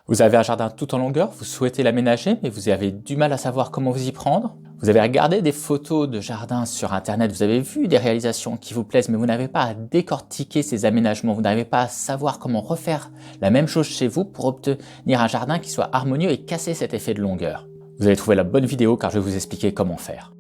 Vous avez un jardin tout en longueur, vous souhaitez l'aménager, mais vous avez du mal à savoir comment vous y prendre. Vous avez regardé des photos de jardins sur Internet, vous avez vu des réalisations qui vous plaisent, mais vous n'avez pas à décortiquer ces aménagements, vous n'arrivez pas à savoir comment refaire la même chose chez vous pour obtenir un jardin qui soit harmonieux et casser cet effet de longueur. Vous avez trouvé la bonne vidéo car je vais vous expliquer comment faire.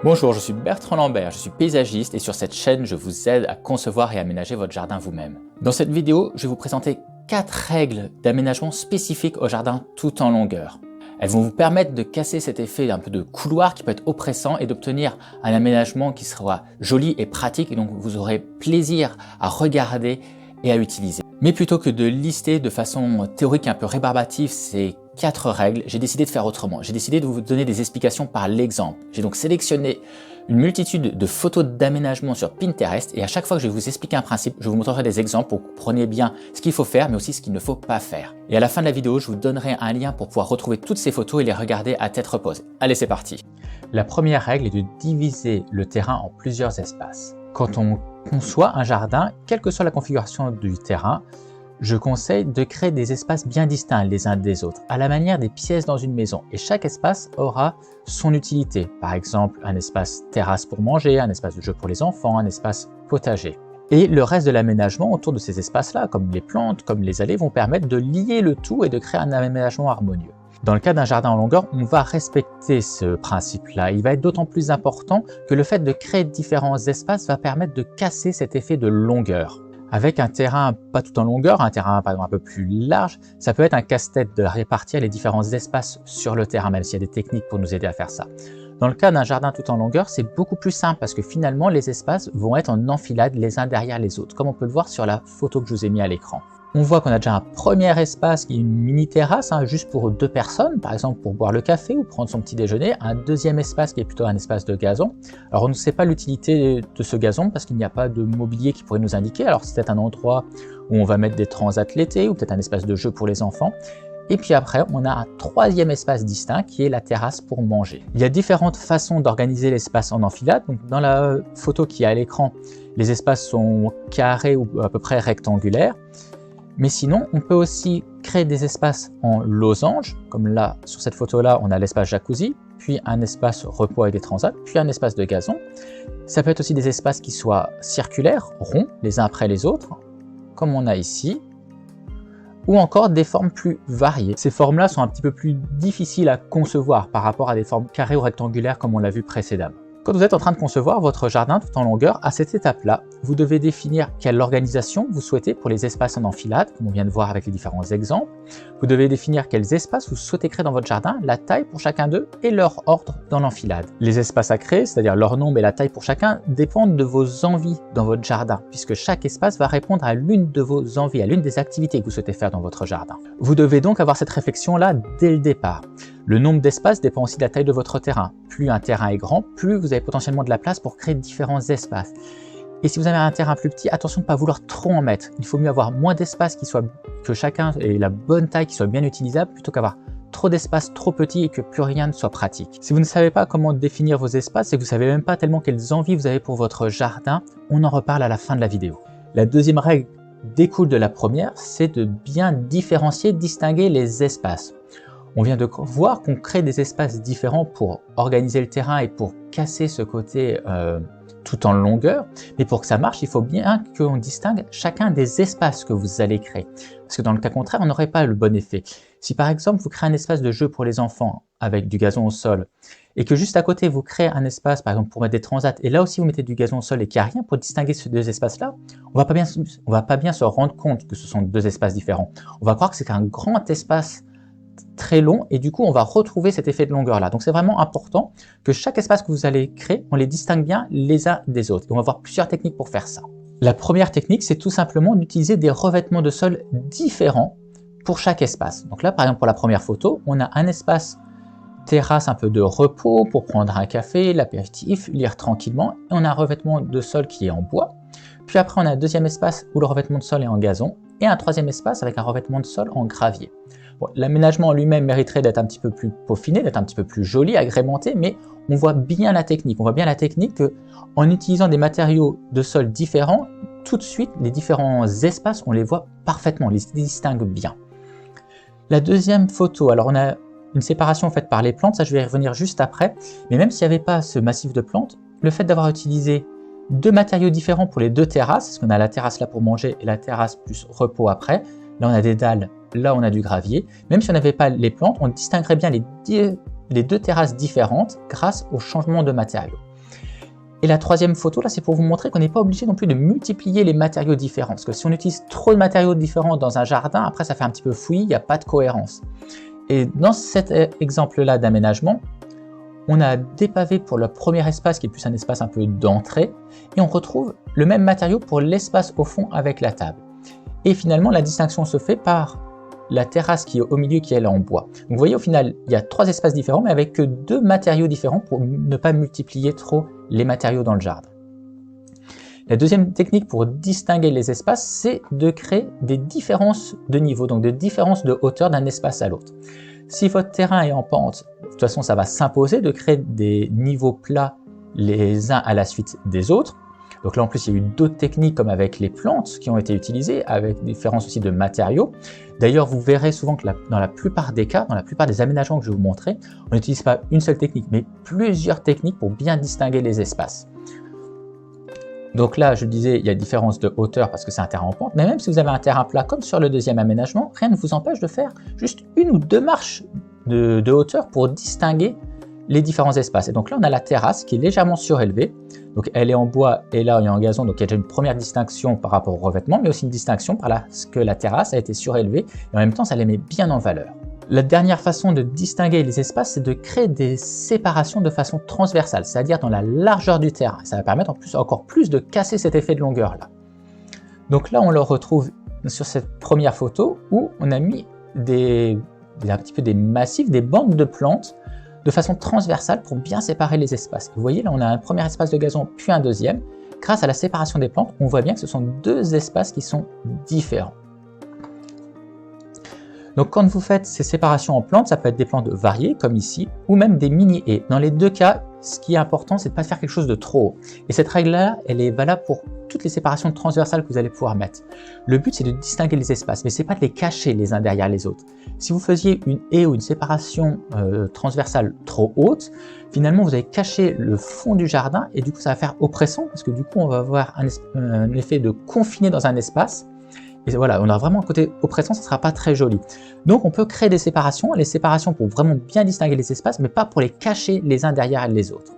Bonjour, je suis Bertrand Lambert, je suis paysagiste et sur cette chaîne, je vous aide à concevoir et aménager votre jardin vous-même. Dans cette vidéo, je vais vous présenter 4 règles d'aménagement spécifiques au jardin tout en longueur. Elles vont vous permettre de casser cet effet un peu de couloir qui peut être oppressant et d'obtenir un aménagement qui sera joli et pratique et donc vous aurez plaisir à regarder et à utiliser. Mais plutôt que de lister de façon théorique un peu rébarbative ces 4 règles, j'ai décidé de faire autrement. J'ai décidé de vous donner des explications par l'exemple. J'ai donc sélectionné une multitude de photos d'aménagement sur Pinterest et à chaque fois que je vais vous expliquer un principe, je vous montrerai des exemples pour que vous compreniez bien ce qu'il faut faire mais aussi ce qu'il ne faut pas faire. Et à la fin de la vidéo, je vous donnerai un lien pour pouvoir retrouver toutes ces photos et les regarder à tête reposée. Allez, c'est parti. La première règle est de diviser le terrain en plusieurs espaces. Quand on conçoit un jardin, quelle que soit la configuration du terrain, je conseille de créer des espaces bien distincts les uns des autres, à la manière des pièces dans une maison. Et chaque espace aura son utilité. Par exemple, un espace terrasse pour manger, un espace de jeu pour les enfants, un espace potager. Et le reste de l'aménagement autour de ces espaces-là, comme les plantes, comme les allées, vont permettre de lier le tout et de créer un aménagement harmonieux. Dans le cas d'un jardin en longueur, on va respecter ce principe-là. Il va être d'autant plus important que le fait de créer différents espaces va permettre de casser cet effet de longueur. Avec un terrain pas tout en longueur, un terrain par exemple un peu plus large, ça peut être un casse-tête de répartir les différents espaces sur le terrain, même s'il y a des techniques pour nous aider à faire ça. Dans le cas d'un jardin tout en longueur, c'est beaucoup plus simple parce que finalement les espaces vont être en enfilade les uns derrière les autres, comme on peut le voir sur la photo que je vous ai mis à l'écran. On voit qu'on a déjà un premier espace qui est une mini terrasse, juste pour 2 personnes, par exemple pour boire le café ou prendre son petit déjeuner. Un deuxième espace qui est plutôt un espace de gazon. Alors on ne sait pas l'utilité de ce gazon parce qu'il n'y a pas de mobilier qui pourrait nous indiquer. Alors c'est peut-être un endroit où on va mettre des transats l'été ou peut-être un espace de jeu pour les enfants. Et puis après, on a un troisième espace distinct qui est la terrasse pour manger. Il y a différentes façons d'organiser l'espace en enfilade. Donc, dans la photo qui est à l'écran, les espaces sont carrés ou à peu près rectangulaires. Mais sinon, on peut aussi créer des espaces en losange, comme là, sur cette photo-là, on a l'espace jacuzzi, puis un espace repos avec des transats, puis un espace de gazon. Ça peut être aussi des espaces qui soient circulaires, ronds, les uns après les autres, comme on a ici, ou encore des formes plus variées. Ces formes-là sont un petit peu plus difficiles à concevoir par rapport à des formes carrées ou rectangulaires comme on l'a vu précédemment. Quand vous êtes en train de concevoir votre jardin tout en longueur, à cette étape-là, vous devez définir quelle organisation vous souhaitez pour les espaces en enfilade, comme on vient de voir avec les différents exemples. Vous devez définir quels espaces vous souhaitez créer dans votre jardin, la taille pour chacun d'eux et leur ordre dans l'enfilade. Les espaces à créer, c'est-à-dire leur nombre et la taille pour chacun, dépendent de vos envies dans votre jardin, puisque chaque espace va répondre à l'une de vos envies, à l'une des activités que vous souhaitez faire dans votre jardin. Vous devez donc avoir cette réflexion-là dès le départ. Le nombre d'espaces dépend aussi de la taille de votre terrain. Plus un terrain est grand, plus vous avez potentiellement de la place pour créer différents espaces. Et si vous avez un terrain plus petit, attention de ne pas vouloir trop en mettre. Il faut mieux avoir moins d'espace que chacun ait la bonne taille, qui soit bien utilisable, plutôt qu'avoir trop d'espace trop petit et que plus rien ne soit pratique. Si vous ne savez pas comment définir vos espaces et que vous ne savez même pas tellement quelles envies vous avez pour votre jardin, on en reparle à la fin de la vidéo. La deuxième règle découle de la première, c'est de bien différencier, distinguer les espaces. On vient de voir qu'on crée des espaces différents pour organiser le terrain et pour casser ce côté tout en longueur. Mais pour que ça marche, il faut bien qu'on distingue chacun des espaces que vous allez créer. Parce que dans le cas contraire, on n'aurait pas le bon effet. Si par exemple, vous créez un espace de jeu pour les enfants avec du gazon au sol et que juste à côté, vous créez un espace par exemple pour mettre des transats et là aussi vous mettez du gazon au sol et qu'il n'y a rien pour distinguer ces 2 espaces-là, on va pas bien se rendre compte que ce sont 2 espaces différents. On va croire que c'est un grand espace très long et du coup on va retrouver cet effet de longueur là. Donc c'est vraiment important que chaque espace que vous allez créer, on les distingue bien les uns des autres. Et on va voir plusieurs techniques pour faire ça. La première technique, c'est tout simplement d'utiliser des revêtements de sol différents pour chaque espace. Donc là par exemple pour la première photo, on a un espace terrasse un peu de repos pour prendre un café, l'apéritif, lire tranquillement et on a un revêtement de sol qui est en bois. Puis après on a un deuxième espace où le revêtement de sol est en gazon et un troisième espace avec un revêtement de sol en gravier. Bon, l'aménagement en lui-même mériterait d'être un petit peu plus peaufiné, d'être un petit peu plus joli, agrémenté, mais on voit bien la technique. On voit bien la technique qu'en utilisant des matériaux de sol différents, tout de suite, les différents espaces, on les voit parfaitement, on les distingue bien. La deuxième photo, alors on a une séparation faite par les plantes, ça je vais y revenir juste après, mais même s'il n'y avait pas ce massif de plantes, le fait d'avoir utilisé deux matériaux différents pour les deux terrasses, parce qu'on a la terrasse là pour manger et la terrasse plus repos après, là on a des dalles, là on a du gravier, même si on n'avait pas les plantes, on distinguerait bien les deux terrasses différentes grâce au changement de matériaux. Et la troisième photo, là, c'est pour vous montrer qu'on n'est pas obligé non plus de multiplier les matériaux différents. Parce que si on utilise trop de matériaux différents dans un jardin, après ça fait un petit peu fouillis, il n'y a pas de cohérence. Et dans cet exemple-là d'aménagement, on a des pavés pour le premier espace qui est plus un espace un peu d'entrée, et on retrouve le même matériau pour l'espace au fond avec la table. Et finalement, la distinction se fait par la terrasse qui est au milieu qui est en bois. Donc vous voyez, au final, il y a trois espaces différents, mais avec que deux matériaux différents pour ne pas multiplier trop les matériaux dans le jardin. La deuxième technique pour distinguer les espaces, c'est de créer des différences de niveau, donc des différences de hauteur d'un espace à l'autre. Si votre terrain est en pente, de toute façon, ça va s'imposer de créer des niveaux plats les uns à la suite des autres. Donc là, en plus, il y a eu d'autres techniques comme avec les plantes qui ont été utilisées, avec des différences aussi de matériaux. D'ailleurs, vous verrez souvent que dans la plupart des cas, dans la plupart des aménagements que je vais vous montrer, on n'utilise pas une seule technique, mais plusieurs techniques pour bien distinguer les espaces. Donc là, je disais, il y a différence de hauteur parce que c'est un terrain en pente, mais même si vous avez un terrain plat comme sur le deuxième aménagement, rien ne vous empêche de faire juste une ou deux marches de hauteur pour distinguer les différents espaces. Et donc là, on a la terrasse qui est légèrement surélevée. Donc elle est en bois et là, il y a en gazon. Donc il y a déjà une première distinction par rapport au revêtement, mais aussi une distinction parce que la terrasse a été surélevée et en même temps, ça les met bien en valeur. La dernière façon de distinguer les espaces, c'est de créer des séparations de façon transversale, c'est-à-dire dans la largeur du terrain. Ça va permettre en plus, encore plus de casser cet effet de longueur-là. Donc là, on le retrouve sur cette première photo où on a mis un petit peu des massifs, des bandes de plantes de façon transversale pour bien séparer les espaces. Vous voyez, là, on a un premier espace de gazon, puis un deuxième. Grâce à la séparation des plantes, on voit bien que ce sont deux espaces qui sont différents. Donc quand vous faites ces séparations en plantes, ça peut être des plantes variées, comme ici, ou même des mini-haies. Dans les deux cas, ce qui est important, c'est de ne pas faire quelque chose de trop haut. Et cette règle-là, elle est valable pour toutes les séparations transversales que vous allez pouvoir mettre. Le but, c'est de distinguer les espaces, mais ce n'est pas de les cacher les uns derrière les autres. Si vous faisiez une haie ou une séparation transversale trop haute, finalement, vous allez cacher le fond du jardin et du coup, ça va faire oppressant parce que du coup, on va avoir un effet de confiné dans un espace. Et voilà, on a vraiment un côté oppressant, ça ne sera pas très joli. Donc on peut créer des séparations, les séparations pour vraiment bien distinguer les espaces, mais pas pour les cacher les uns derrière les autres.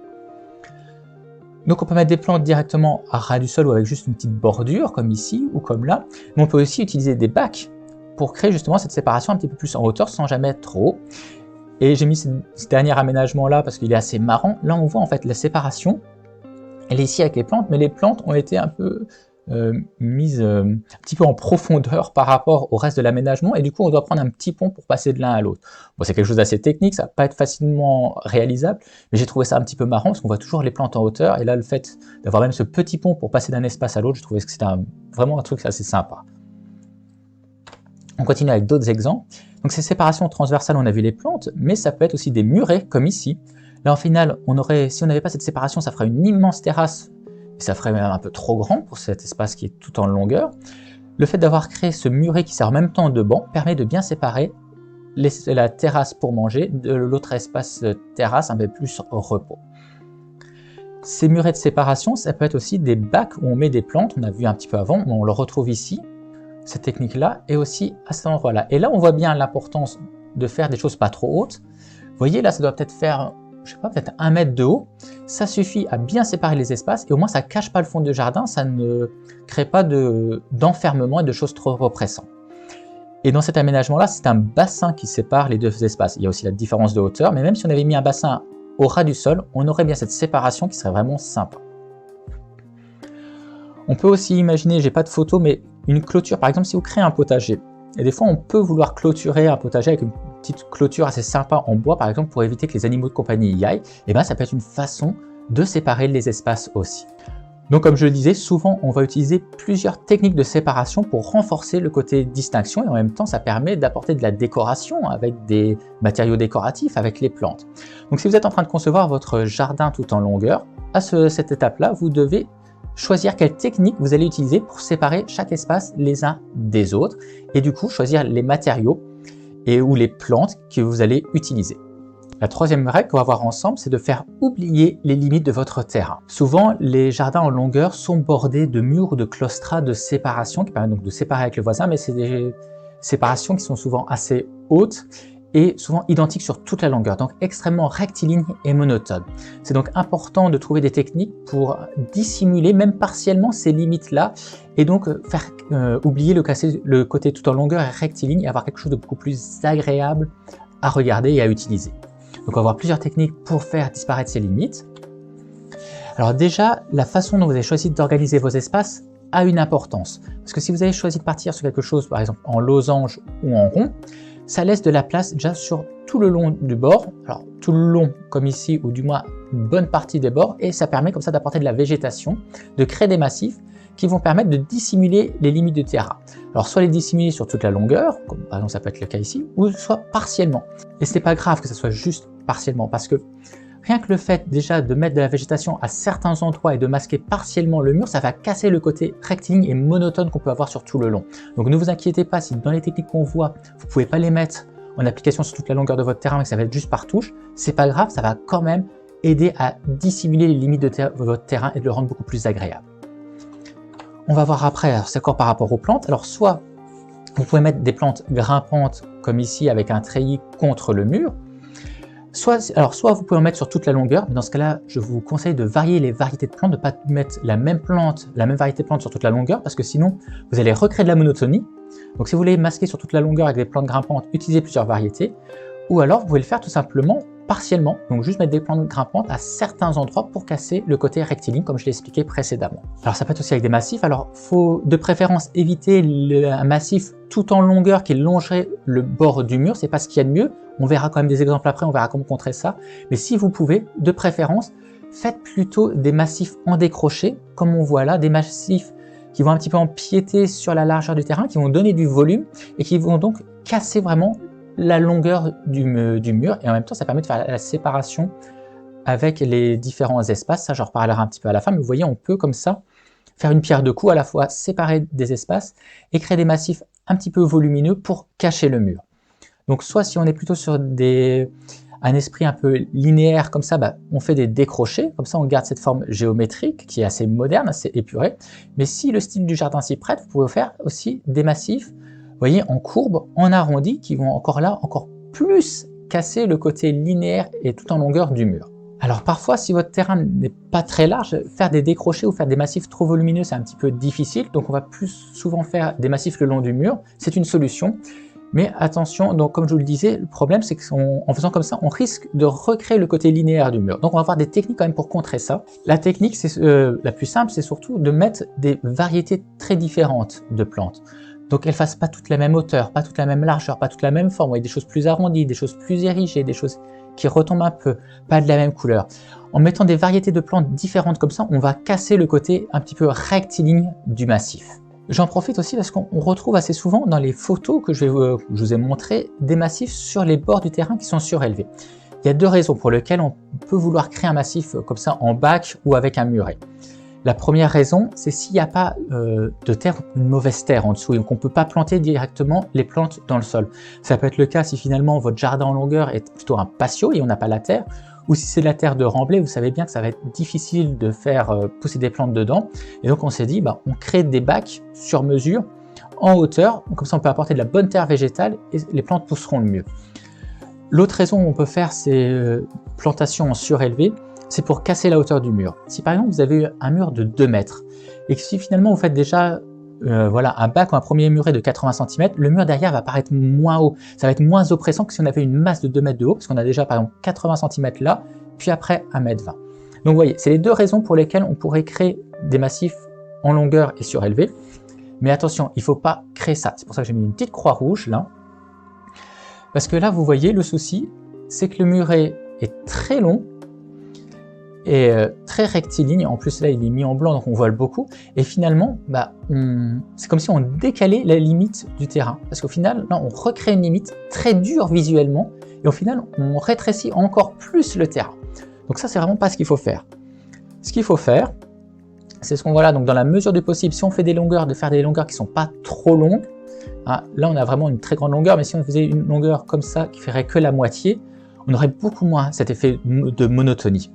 Donc on peut mettre des plantes directement à ras du sol ou avec juste une petite bordure, comme ici ou comme là. Mais on peut aussi utiliser des bacs pour créer justement cette séparation un petit peu plus en hauteur sans jamais être trop haut. Et j'ai mis ce dernier aménagement là parce qu'il est assez marrant. Là on voit en fait la séparation, elle est ici avec les plantes, mais les plantes ont été un peu mise un petit peu en profondeur par rapport au reste de l'aménagement et du coup on doit prendre un petit pont pour passer de l'un à l'autre. Bon, c'est quelque chose d'assez technique, ça va pas être facilement réalisable, mais j'ai trouvé ça un petit peu marrant parce qu'on voit toujours les plantes en hauteur et là le fait d'avoir même ce petit pont pour passer d'un espace à l'autre, je trouvais que c'était vraiment un truc assez sympa. On continue avec d'autres exemples. Donc ces séparations transversales, on a vu les plantes, mais ça peut être aussi des murets comme ici. Là en final, si on n'avait pas cette séparation, ça ferait une immense terrasse. Et ça ferait même un peu trop grand pour cet espace qui est tout en longueur. Le fait d'avoir créé ce muret qui sert en même temps de banc permet de bien séparer la terrasse pour manger de l'autre espace terrasse un peu plus repos. Ces murets de séparation, ça peut être aussi des bacs où on met des plantes, on a vu un petit peu avant, on le retrouve ici, cette technique-là, et aussi à cet endroit-là. Et là, on voit bien l'importance de faire des choses pas trop hautes. Vous voyez, là, ça doit peut-être faire, je sais pas, peut-être 1 mètre de haut. Ça suffit à bien séparer les espaces et au moins ça cache pas le fond du jardin, ça ne crée pas d'enfermement et de choses trop oppressantes. Et dans cet aménagement-là, c'est un bassin qui sépare les deux espaces. Il y a aussi la différence de hauteur, mais même si on avait mis un bassin au ras du sol, on aurait bien cette séparation qui serait vraiment sympa. On peut aussi imaginer, j'ai pas de photo, mais une clôture, par exemple si vous créez un potager, et des fois on peut vouloir clôturer un potager avec une petite clôture assez sympa en bois par exemple pour éviter que les animaux de compagnie y aillent, et bien ça peut être une façon de séparer les espaces aussi. Donc comme je le disais, souvent on va utiliser plusieurs techniques de séparation pour renforcer le côté distinction et en même temps ça permet d'apporter de la décoration avec des matériaux décoratifs, avec les plantes. Donc si vous êtes en train de concevoir votre jardin tout en longueur, à cette étape-là, vous devez choisir quelle technique vous allez utiliser pour séparer chaque espace les uns des autres et du coup choisir les matériaux ou les plantes que vous allez utiliser. La troisième règle qu'on va voir ensemble, c'est de faire oublier les limites de votre terrain. Souvent, les jardins en longueur sont bordés de murs ou de claustras de séparation qui permettent donc de séparer avec le voisin, mais c'est des séparations qui sont souvent assez hautes et souvent identiques sur toute la longueur, donc extrêmement rectilignes et monotones. C'est donc important de trouver des techniques pour dissimuler même partiellement ces limites-là et donc faire oublier le côté tout en longueur et rectiligne et avoir quelque chose de beaucoup plus agréable à regarder et à utiliser. Donc on va voir plusieurs techniques pour faire disparaître ces limites. Alors déjà, la façon dont vous avez choisi d'organiser vos espaces a une importance. Parce que si vous avez choisi de partir sur quelque chose, par exemple en losange ou en rond, ça laisse de la place déjà sur tout le long du bord. Alors tout le long comme ici, ou du moins une bonne partie des bords, et ça permet comme ça d'apporter de la végétation, de créer des massifs qui vont permettre de dissimuler les limites du terrain. Alors soit les dissimuler sur toute la longueur, comme par exemple ça peut être le cas ici, ou soit partiellement. Et ce n'est pas grave que ça soit juste partiellement, parce que rien que le fait déjà de mettre de la végétation à certains endroits et de masquer partiellement le mur, ça va casser le côté rectiligne et monotone qu'on peut avoir sur tout le long. Donc ne vous inquiétez pas si dans les techniques qu'on voit, vous ne pouvez pas les mettre en application sur toute la longueur de votre terrain, mais que ça va être juste par touche, c'est pas grave, ça va quand même aider à dissimuler les limites de votre terrain et de le rendre beaucoup plus agréable. On va voir après, c'est encore par rapport aux plantes. Alors soit vous pouvez mettre des plantes grimpantes comme ici avec un treillis contre le mur, soit vous pouvez en mettre sur toute la longueur, mais dans ce cas-là, je vous conseille de varier les variétés de plantes, de ne pas mettre la même variété de plantes sur toute la longueur, parce que sinon, vous allez recréer de la monotonie. Donc si vous voulez masquer sur toute la longueur avec des plantes grimpantes, utilisez plusieurs variétés, ou alors vous pouvez le faire tout simplement partiellement, donc juste mettre des plantes grimpantes à certains endroits pour casser le côté rectiligne, comme je l'ai expliqué précédemment. Alors ça peut être aussi avec des massifs, alors faut de préférence éviter un massif tout en longueur qui longerait le bord du mur, c'est pas ce qu'il y a de mieux, on verra quand même des exemples après, on verra comment contrer ça, mais si vous pouvez, de préférence, faites plutôt des massifs en décroché, comme on voit là, des massifs qui vont un petit peu empiéter sur la largeur du terrain, qui vont donner du volume et qui vont donc casser vraiment la longueur du mur, et en même temps ça permet de faire la séparation avec les différents espaces. Ça j'en reparlerai un petit peu à la fin, mais vous voyez on peut comme ça faire une pierre deux coups, à la fois séparer des espaces et créer des massifs un petit peu volumineux pour cacher le mur. Donc soit si on est plutôt sur un esprit un peu linéaire comme ça, on fait des décrochés, comme ça on garde cette forme géométrique qui est assez moderne, assez épurée, mais si le style du jardin s'y prête, vous pouvez faire aussi des massifs, vous voyez, en courbe, en arrondi, qui vont encore plus casser le côté linéaire et tout en longueur du mur. Alors parfois, si votre terrain n'est pas très large, faire des décrochés ou faire des massifs trop volumineux, c'est un petit peu difficile, donc on va plus souvent faire des massifs le long du mur, c'est une solution. Mais attention, donc comme je vous le disais, le problème c'est qu'en faisant comme ça, on risque de recréer le côté linéaire du mur. Donc on va avoir des techniques quand même pour contrer ça. La technique la plus simple, c'est surtout de mettre des variétés très différentes de plantes. Donc elles ne fassent pas toute la même hauteur, pas toute la même largeur, pas toute la même forme. Vous voyez, des choses plus arrondies, des choses plus érigées, des choses qui retombent un peu, pas de la même couleur. En mettant des variétés de plantes différentes comme ça, on va casser le côté un petit peu rectiligne du massif. J'en profite aussi parce qu'on retrouve assez souvent dans les photos que je vous ai montrées des massifs sur les bords du terrain qui sont surélevés. Il y a deux raisons pour lesquelles on peut vouloir créer un massif comme ça en bac ou avec un muret. La première raison, c'est s'il n'y a pas de terre, une mauvaise terre en dessous, et donc on ne peut pas planter directement les plantes dans le sol. Ça peut être le cas si finalement votre jardin en longueur est plutôt un patio et on n'a pas la terre, ou si c'est de la terre de remblai, vous savez bien que ça va être difficile de faire pousser des plantes dedans. Et donc on s'est dit, on crée des bacs sur mesure, en hauteur, comme ça on peut apporter de la bonne terre végétale et les plantes pousseront le mieux. L'autre raison où on peut faire ces plantations en surélevé, c'est pour casser la hauteur du mur. Si par exemple vous avez un mur de 2 mètres, et que si finalement vous faites déjà un bac ou un premier muret de 80 cm, le mur derrière va paraître moins haut. Ça va être moins oppressant que si on avait une masse de 2 mètres de haut, parce qu'on a déjà par exemple 80 cm là, puis après 1,20 m. Donc vous voyez, c'est les deux raisons pour lesquelles on pourrait créer des massifs en longueur et surélevés. Mais attention, il ne faut pas créer ça. C'est pour ça que j'ai mis une petite croix rouge là. Parce que là, vous voyez, le souci, c'est que le muret est très long, et très rectiligne. En plus là il est mis en blanc donc on voit le beaucoup, et finalement c'est comme si on décalait la limite du terrain, parce qu'au final là on recrée une limite très dure visuellement et au final on rétrécit encore plus le terrain. Donc ça c'est vraiment pas ce qu'il faut faire. Ce qu'il faut faire, C'est ce qu'on voit là. Donc dans la mesure du possible, si on fait des longueurs, de faire des longueurs qui ne sont pas trop longues. Hein, là, on a vraiment une très grande longueur, mais si on faisait une longueur comme ça, qui ferait que la moitié, on aurait beaucoup moins cet effet de monotonie.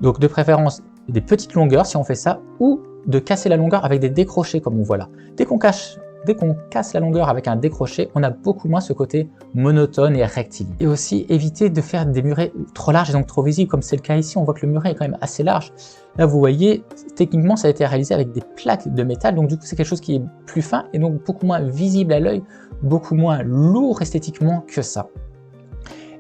Donc de préférence, des petites longueurs si on fait ça, ou de casser la longueur avec des décrochés comme on voit là. Dès qu'on casse la longueur avec un décroché, on a beaucoup moins ce côté monotone et rectiligne. Et aussi éviter de faire des murets trop larges et donc trop visibles, comme c'est le cas ici. On voit que le muret est quand même assez large. Là, vous voyez, techniquement, ça a été réalisé avec des plaques de métal, donc du coup, c'est quelque chose qui est plus fin et donc beaucoup moins visible à l'œil, beaucoup moins lourd esthétiquement que ça.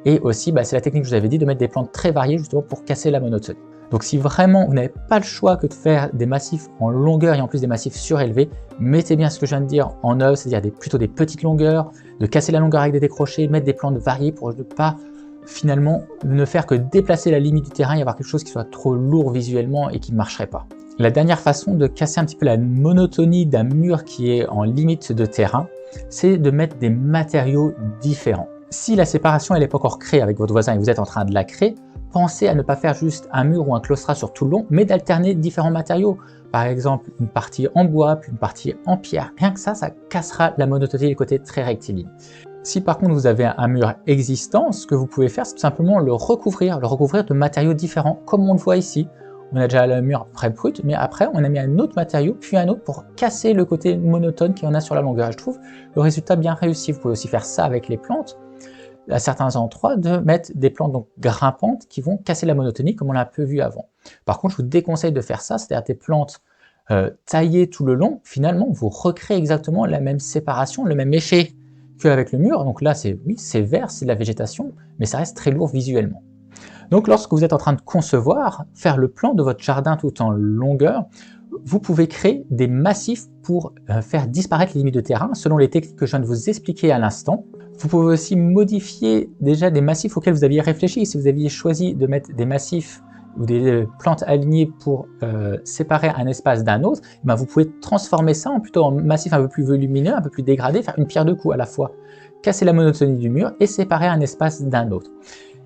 Et aussi, c'est la technique que je vous avais dit de mettre des plantes très variées justement pour casser la monotonie. Donc si vraiment vous n'avez pas le choix que de faire des massifs en longueur et en plus des massifs surélevés, mettez bien ce que je viens de dire en œuvre, c'est-à-dire plutôt des petites longueurs, de casser la longueur avec des décrochés, mettre des plantes variées pour ne pas finalement ne faire que déplacer la limite du terrain et avoir quelque chose qui soit trop lourd visuellement et qui ne marcherait pas. La dernière façon de casser un petit peu la monotonie d'un mur qui est en limite de terrain, c'est de mettre des matériaux différents. Si la séparation n'est pas encore créée avec votre voisin et vous êtes en train de la créer, pensez à ne pas faire juste un mur ou un claustral sur tout le long, mais d'alterner différents matériaux. Par exemple, une partie en bois, puis une partie en pierre. Rien que ça cassera la monotonie et le côté très rectiligne. Si par contre vous avez un mur existant, ce que vous pouvez faire, c'est tout simplement le recouvrir de matériaux différents, comme on le voit ici. On a déjà le mur près brut, mais après on a mis un autre matériau, puis un autre pour casser le côté monotone qu'il y en a sur la longueur. Je trouve le résultat bien réussi. Vous pouvez aussi faire ça avec les plantes. À certains endroits, de mettre des plantes donc grimpantes qui vont casser la monotonie comme on l'a un peu vu avant. Par contre, je vous déconseille de faire ça, c'est-à-dire des plantes taillées tout le long. Finalement, vous recréez exactement la même séparation, le même effet qu'avec le mur. Donc là, c'est vert, c'est de la végétation, mais ça reste très lourd visuellement. Donc lorsque vous êtes en train de concevoir, faire le plan de votre jardin tout en longueur, vous pouvez créer des massifs pour faire disparaître les limites de terrain selon les techniques que je viens de vous expliquer à l'instant. Vous pouvez aussi modifier déjà des massifs auxquels vous aviez réfléchi. Si vous aviez choisi de mettre des massifs ou des plantes alignées pour séparer un espace d'un autre, vous pouvez transformer ça plutôt en massif un peu plus volumineux, un peu plus dégradé, faire une pierre deux coups à la fois, casser la monotonie du mur et séparer un espace d'un autre.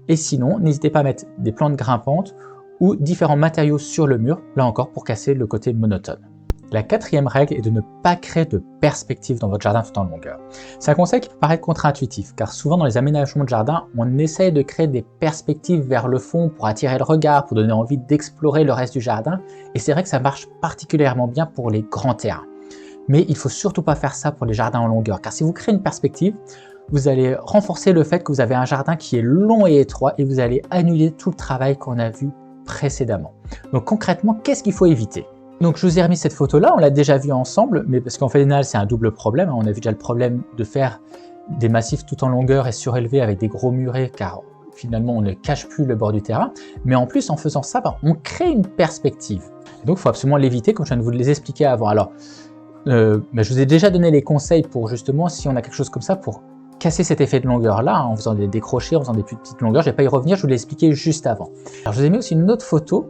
Et sinon, n'hésitez pas à mettre des plantes grimpantes ou différents matériaux sur le mur, là encore pour casser le côté monotone. La quatrième règle est de ne pas créer de perspective dans votre jardin tout en longueur. C'est un conseil qui peut paraître contre-intuitif, car souvent dans les aménagements de jardin, on essaye de créer des perspectives vers le fond pour attirer le regard, pour donner envie d'explorer le reste du jardin, et c'est vrai que ça marche particulièrement bien pour les grands terrains. Mais il ne faut surtout pas faire ça pour les jardins en longueur, car si vous créez une perspective, vous allez renforcer le fait que vous avez un jardin qui est long et étroit, et vous allez annuler tout le travail qu'on a vu précédemment. Donc concrètement, qu'est-ce qu'il faut éviter ? Donc je vous ai remis cette photo-là, on l'a déjà vue ensemble, mais parce qu'en fait c'est un double problème. On a vu déjà le problème de faire des massifs tout en longueur et surélevés avec des gros murets, car finalement on ne cache plus le bord du terrain. Mais en plus, en faisant ça, on crée une perspective. Et donc il faut absolument l'éviter, comme je viens de vous les expliquer avant. Alors, je vous ai déjà donné les conseils pour justement, si on a quelque chose comme ça, pour casser cet effet de longueur-là, en faisant des décrochés, en faisant des petites longueurs. Je ne vais pas y revenir, je vous l'ai expliqué juste avant. Alors je vous ai mis aussi une autre photo.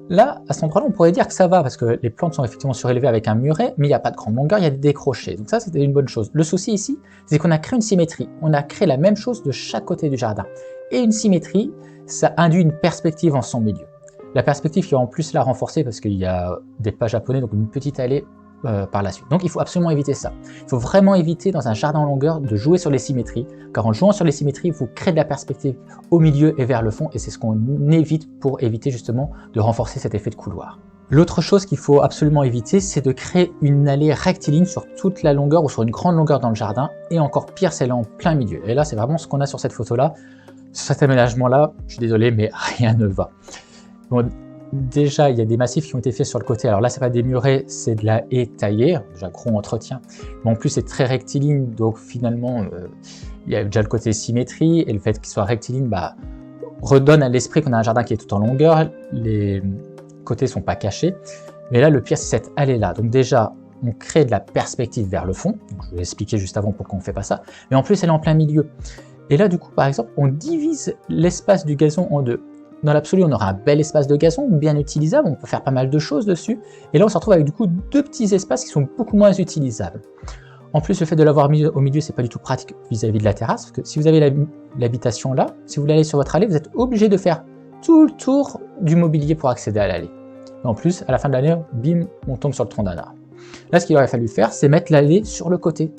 Là, à cet endroit-là, on pourrait dire que ça va, parce que les plantes sont effectivement surélevées avec un muret, mais il n'y a pas de grande longueur, il y a des décrochés. Donc ça, c'était une bonne chose. Le souci ici, c'est qu'on a créé une symétrie. On a créé la même chose de chaque côté du jardin. Et une symétrie, ça induit une perspective en son milieu. La perspective qui va en plus la renforcer, parce qu'il y a des pas japonais, donc une petite allée par la suite. Donc il faut absolument éviter ça. Il faut vraiment éviter dans un jardin en longueur de jouer sur les symétries, car en jouant sur les symétries, vous créez de la perspective au milieu et vers le fond, et c'est ce qu'on évite pour éviter justement de renforcer cet effet de couloir. L'autre chose qu'il faut absolument éviter, c'est de créer une allée rectiligne sur toute la longueur ou sur une grande longueur dans le jardin, et encore pire, c'est là en plein milieu. Et là, c'est vraiment ce qu'on a sur cette photo-là. Sur cet aménagement-là, je suis désolé, mais rien ne va. Bon, déjà, il y a des massifs qui ont été faits sur le côté. Alors là, c'est pas des murets, c'est de la haie taillée, déjà gros entretien. Mais en plus, c'est très rectiligne, donc finalement, il y a déjà le côté symétrie, et le fait qu'il soit rectiligne redonne à l'esprit qu'on a un jardin qui est tout en longueur. Les côtés sont pas cachés. Mais là, le pire, c'est cette allée-là. Donc déjà, on crée de la perspective vers le fond. Donc, je vous l'ai expliqué juste avant pourquoi on ne fait pas ça. Mais en plus, elle est en plein milieu. Et là, du coup, par exemple, on divise l'espace du gazon en deux. Dans l'absolu, on aura un bel espace de gazon, bien utilisable, on peut faire pas mal de choses dessus. Et là, on se retrouve avec du coup deux petits espaces qui sont beaucoup moins utilisables. En plus, le fait de l'avoir mis au milieu, c'est pas du tout pratique vis-à-vis de la terrasse, parce que si vous avez l'habitation là, si vous voulez aller sur votre allée, vous êtes obligé de faire tout le tour du mobilier pour accéder à l'allée. Et en plus, à la fin de l'année, bim, on tombe sur le tronc d'un arbre. Là, ce qu'il aurait fallu faire, c'est mettre l'allée sur le côté.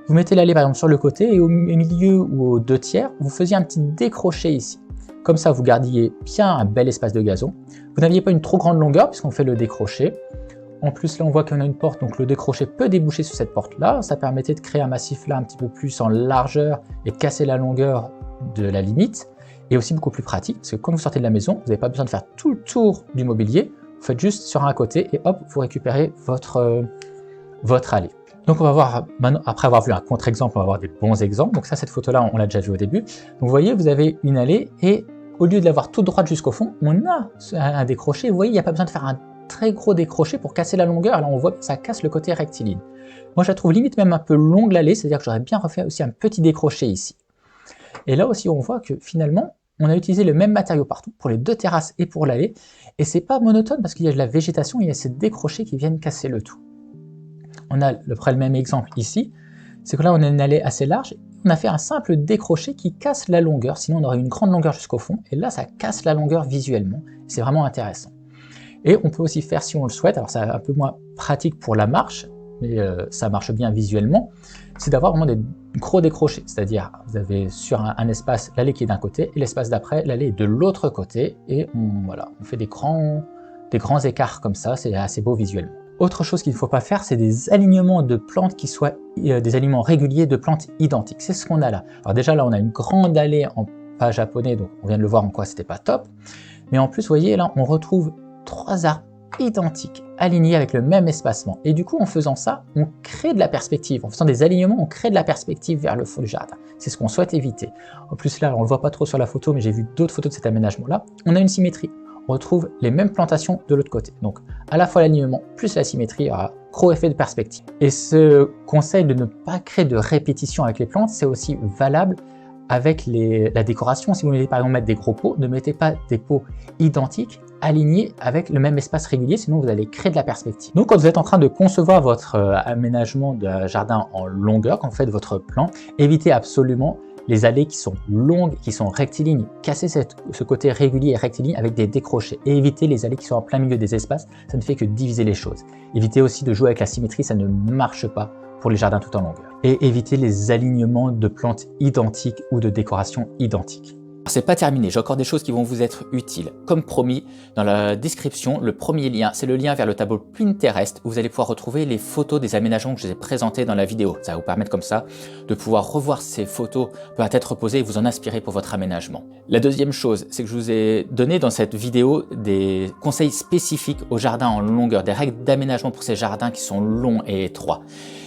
Vous mettez l'allée par exemple sur le côté et au milieu ou aux 2/3, vous faisiez un petit décroché ici. Comme ça, vous gardiez bien un bel espace de gazon. Vous n'aviez pas une trop grande longueur puisqu'on fait le décroché. En plus, là, on voit qu'on a une porte, donc le décroché peut déboucher sur cette porte-là. Ça permettait de créer un massif là un petit peu plus en largeur et de casser la longueur de la limite. Et aussi beaucoup plus pratique, parce que quand vous sortez de la maison, vous n'avez pas besoin de faire tout le tour du mobilier. Vous faites juste sur un côté et hop, vous récupérez votre allée. Donc on va voir, maintenant, après avoir vu un contre-exemple, on va voir des bons exemples. Donc ça, cette photo-là, on l'a déjà vu au début. Donc vous voyez, vous avez une allée et au lieu de l'avoir toute droite jusqu'au fond, on a un décroché. Vous voyez, il n'y a pas besoin de faire un très gros décroché pour casser la longueur. Alors on voit que ça casse le côté rectiligne. Moi, je la trouve limite même un peu longue l'allée, c'est-à-dire que j'aurais bien refait aussi un petit décroché ici. Et là aussi, on voit que finalement, on a utilisé le même matériau partout, pour les 2 terrasses et pour l'allée. Et c'est pas monotone parce qu'il y a de la végétation, il y a ces décrochés qui viennent casser le tout. On a le même exemple ici, c'est que là on a une allée assez large, on a fait un simple décroché qui casse la longueur, sinon on aurait une grande longueur jusqu'au fond, et là ça casse la longueur visuellement, c'est vraiment intéressant. Et on peut aussi faire, si on le souhaite, alors c'est un peu moins pratique pour la marche, mais ça marche bien visuellement, c'est d'avoir vraiment des gros décrochés, c'est-à-dire vous avez sur un espace l'allée qui est d'un côté, et l'espace d'après l'allée est de l'autre côté, et voilà, on fait des grands écarts comme ça, c'est assez beau visuellement. Autre chose qu'il ne faut pas faire, c'est des alignements de plantes qui soient des alignements réguliers de plantes identiques. C'est ce qu'on a là. Alors déjà là, on a une grande allée en pas japonais, donc on vient de le voir en quoi c'était pas top. Mais en plus, vous voyez là, on retrouve 3 arbres identiques, alignés avec le même espacement. Et du coup, en faisant ça, on crée de la perspective. En faisant des alignements, on crée de la perspective vers le fond du jardin. C'est ce qu'on souhaite éviter. En plus là, on ne le voit pas trop sur la photo, mais j'ai vu d'autres photos de cet aménagement-là. On a une symétrie. On retrouve les mêmes plantations de l'autre côté. Donc à la fois l'alignement plus la symétrie aura gros effet de perspective. Et ce conseil de ne pas créer de répétition avec les plantes, c'est aussi valable avec la décoration. Si vous voulez par exemple mettre des gros pots, ne mettez pas des pots identiques alignés avec le même espace régulier, sinon vous allez créer de la perspective. Donc quand vous êtes en train de concevoir votre aménagement de jardin en longueur, quand vous faites votre plan, évitez absolument les allées qui sont longues, qui sont rectilignes, casser ce côté régulier et rectiligne avec des décrochés et éviter les allées qui sont en plein milieu des espaces, ça ne fait que diviser les choses. Évitez aussi de jouer avec la symétrie, ça ne marche pas pour les jardins tout en longueur. Et évitez les alignements de plantes identiques ou de décorations identiques. C'est pas terminé, j'ai encore des choses qui vont vous être utiles. Comme promis, dans la description, le premier lien, c'est le lien vers le tableau Pinterest où vous allez pouvoir retrouver les photos des aménagements que je vous ai présentés dans la vidéo. Ça va vous permettre comme ça de pouvoir revoir ces photos, peut-être reposer et vous en inspirer pour votre aménagement. La deuxième chose, c'est que je vous ai donné dans cette vidéo des conseils spécifiques aux jardins en longueur, des règles d'aménagement pour ces jardins qui sont longs et étroits.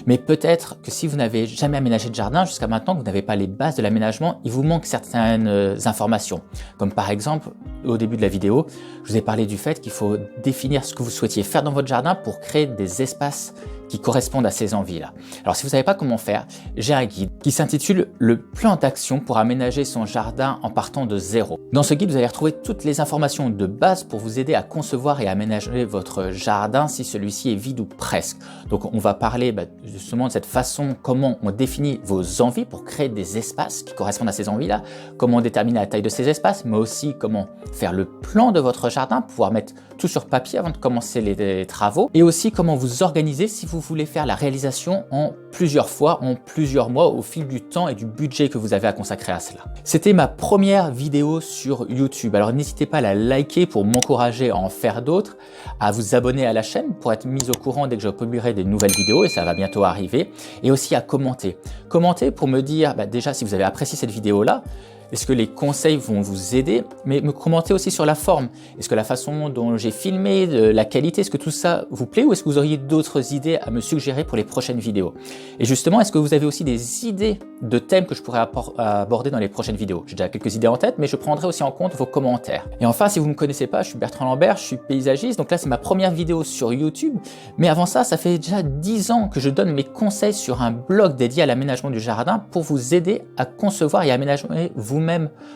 Mais peut-être que si vous n'avez jamais aménagé de jardin jusqu'à maintenant, que vous n'avez pas les bases de l'aménagement, il vous manque certaines informations. Comme par exemple, au début de la vidéo, je vous ai parlé du fait qu'il faut définir ce que vous souhaitiez faire dans votre jardin pour créer des espaces qui correspondent à ces envies-là. Alors si vous ne savez pas comment faire, j'ai un guide qui s'intitule « Le plan d'action pour aménager son jardin en partant de zéro ». Dans ce guide, vous allez retrouver toutes les informations de base pour vous aider à concevoir et aménager votre jardin si celui-ci est vide ou presque. Donc on va parler justement de cette façon, comment on définit vos envies pour créer des espaces qui correspondent à ces envies-là, comment déterminer la taille de ces espaces, mais aussi comment faire le plan de votre jardin, pouvoir mettre tout sur papier avant de commencer les travaux, et aussi comment vous organiser si vous voulez faire la réalisation en plusieurs fois, en plusieurs mois, au fil du temps et du budget que vous avez à consacrer à cela. C'était ma première vidéo sur YouTube, alors n'hésitez pas à la liker pour m'encourager à en faire d'autres, à vous abonner à la chaîne pour être mis au courant dès que je publierai des nouvelles vidéos, et ça va bientôt arriver, et aussi à commenter. Commenter pour me dire déjà si vous avez apprécié cette vidéo-là, est-ce que les conseils vont vous aider? Mais me commenter aussi sur la forme. Est-ce que la façon dont j'ai filmé, la qualité, est-ce que tout ça vous plaît ou est-ce que vous auriez d'autres idées à me suggérer pour les prochaines vidéos? Et justement, est-ce que vous avez aussi des idées de thèmes que je pourrais aborder dans les prochaines vidéos? J'ai déjà quelques idées en tête, mais je prendrai aussi en compte vos commentaires. Et enfin, si vous ne me connaissez pas, je suis Bertrand Lambert, je suis paysagiste. Donc là, c'est ma première vidéo sur YouTube. Mais avant ça, ça fait déjà 10 ans que je donne mes conseils sur un blog dédié à l'aménagement du jardin pour vous aider à concevoir et aménager vous-même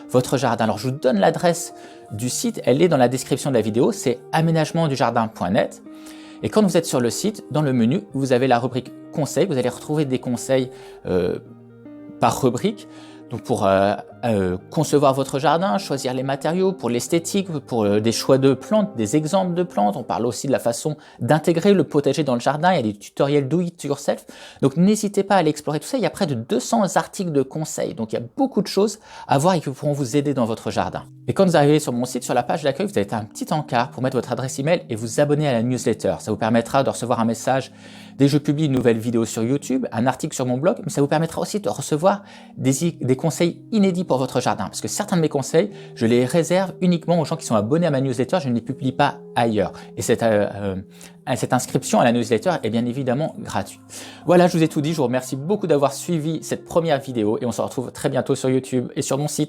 votre jardin. Alors, je vous donne l'adresse du site, elle est dans la description de la vidéo, c'est aménagementdujardin.net. Et quand vous êtes sur le site, dans le menu, vous avez la rubrique conseils, vous allez retrouver des conseils par rubrique, donc pour concevoir votre jardin, choisir les matériaux pour l'esthétique, pour des choix de plantes, des exemples de plantes. On parle aussi de la façon d'intégrer le potager dans le jardin. Il y a des tutoriels do it yourself. Donc n'hésitez pas à aller explorer tout ça. Il y a près de 200 articles de conseils. Donc il y a beaucoup de choses à voir et qui pourront vous aider dans votre jardin. Et quand vous arrivez sur mon site, sur la page d'accueil, vous avez un petit encart pour mettre votre adresse email et vous abonner à la newsletter. Ça vous permettra de recevoir un message dès que je publie une nouvelle vidéo sur YouTube, un article sur mon blog, mais ça vous permettra aussi de recevoir des conseils inédits pour votre jardin. Parce que certains de mes conseils, je les réserve uniquement aux gens qui sont abonnés à ma newsletter, je ne les publie pas ailleurs. Et cette inscription à la newsletter est bien évidemment gratuite. Voilà, je vous ai tout dit, je vous remercie beaucoup d'avoir suivi cette première vidéo et on se retrouve très bientôt sur YouTube et sur mon site.